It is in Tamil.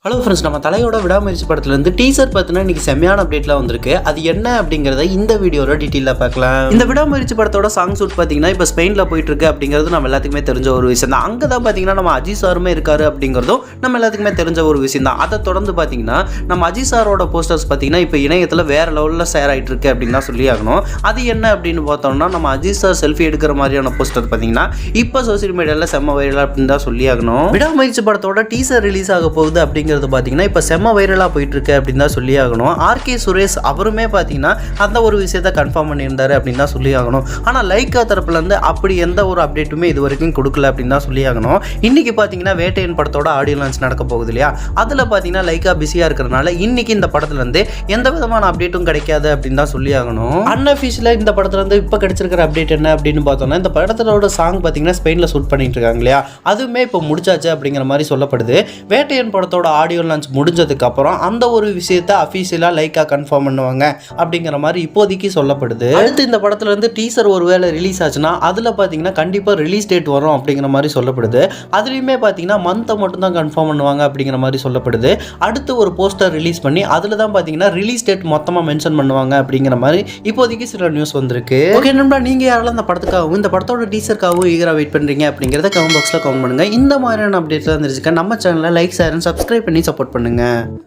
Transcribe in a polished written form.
ஹலோ ஃப்ரெண்ட்ஸ், நம்ம தலையோட விடாமுயற்சி படத்துலேருந்து டீசர் பார்த்தினா இன்றைக்கி செம்மையான அப்டேட்லாம் வந்திருக்கு. அது என்ன அப்படிங்கிறத இந்த வீடியோவில் டீட்டெயிலாக பார்க்கலாம். இந்த விடாமுயற்சி படத்தோட சாங் ஷூட் பார்த்தீங்கன்னா இப்போ ஸ்பெயினில் போயிட்டுருக்கு அப்படிங்கிறது நம்ம எல்லாத்துக்குமே தெரிஞ்ச ஒரு விஷயம் தான். அங்கே தான் பார்த்தீங்கன்னா நம்ம அஜித் சாருமே இருக்காரு அப்படிங்கிறதும் நம்ம எல்லாத்துக்குமே தெரிஞ்ச ஒரு விஷயம் தான். அதை தொடர்ந்து பார்த்தீங்கன்னா நம்ம அஜித் சாரோட போஸ்டர்ஸ் பார்த்தீங்கன்னா இப்போ இணையத்தில் வேறு லெவலில் ஷேர் ஆகிட்டு இருக்கு அப்படின்னு தான் சொல்லி ஆகணும். அது என்ன அப்படின்னு பார்த்தோம்னா நம்ம அஜித் சார் செல்ஃபி எடுக்கிற மாதிரியான போஸ்டர் பார்த்தீங்கன்னா இப்போ சோசியல் மீடியாவில் செம்ம வைரல் அப்படின்னு தான் சொல்லி ஆகணும். விடாமுயற்சி படத்தோட டீசர் ரிலீஸ் ஆக போகுது அப்படிங்கிறது பார்த்தீங்கன்னா இப்போ செம்ம வைரலாக போயிட்டு இருக்கு அப்படின்னு தான் சொல்லி ஆகணும். ஆர்கே சுரேஷ் அவருமே பார்த்தீங்கன்னா அந்த ஒரு விஷயத்தை கன்ஃபார்ம் பண்ணியிருந்தாரு அப்படின்னு தான் சொல்லி ஆகணும். ஆனால் லைக்கா தரப்புலேருந்து அப்படி எந்த ஒரு அப்டேட்டுமே இது வரைக்கும் கொடுக்கல அப்படின்னு தான் சொல்லி ஆகணும். இன்னைக்கு பார்த்தீங்கன்னா வேட்டையன் படத்தோட ஆடியோ லான்ச் நடக்க போகுது இல்லையா, அதில் பார்த்தீங்கன்னா லைக்கா பிஸியாக இருக்கிறனால இன்னைக்கு இந்த படத்துலேருந்து எந்த விதமான அப்டேட்டும் கிடைக்காது அப்படின்னு தான் சொல்லி ஆகணும். அன்அஃபிஷியலாக இந்த படத்துலேருந்து இப்போ கிடைச்சிருக்கிற அப்டேட் என்ன அப்படின்னு பார்த்தோம்னா இந்த படத்தோட சாங் பார்த்தீங்கன்னா ஸ்பெயினில் ஷூட் பண்ணிட்டு இருக்காங்க இல்லையா, அதுவுமே இப்போ முடிச்சாச்சு அப்படிங்கிற மாதிரி சொல்லப்படுது. வேட்டையன் படத்தோட ஆடியோ லான்ச் முடிஞ்சதுக்கு அப்புறம் அந்த ஒரு விஷயத்தை அஃபிஷியலாக லைக்கா கன்ஃபார்ம் பண்ணுவாங்க அப்படிங்கிற மாதிரி இப்போதைக்கு சொல்லப்படுது. அடுத்து இந்த படத்துல இருந்து டீசர் ஒருவேளை ரிலீஸ் ஆச்சுன்னா அதில் பார்த்தீங்கன்னா கண்டிப்பாக ரிலீஸ் டேட் வரும் அப்படிங்கிற மாதிரி சொல்லப்படுது. அதுலேயுமே பார்த்தீங்கன்னா மந்த்தை மட்டும் தான் கன்ஃபார்ம் பண்ணுவாங்க அப்படிங்கிற மாதிரி சொல்லப்படுது. அடுத்து ஒரு போஸ்டர் ரிலீஸ் பண்ணி அதில் தான் பார்த்தீங்கன்னா ரிலீஸ் டேட் மொத்தமாக மென்ஷன் பண்ணுவாங்க அப்படிங்கிற மாதிரி இப்போதைக்கு சில நியூஸ் வந்திருக்கு. ஓகே நண்பா, நீங்கள் யாரெல்லாம் இந்த படத்துக்காகவும் இந்த படத்தோட டீசருக்காகவும் ஈகராக வெயிட் பண்ணுறீங்க அப்படிங்கிறத கமெண்ட் பாக்ஸில் கமெண்ட் பண்ணுங்கள். இந்த மாதிரியான அப்டேட்லாம் தெரிஞ்சுக்க நம்ம சேனலை லைக், ஷேர் அண்ட் சப்ஸ்கிரைப் பண்ணி சப்போர்ட் பண்ணுங்கள்.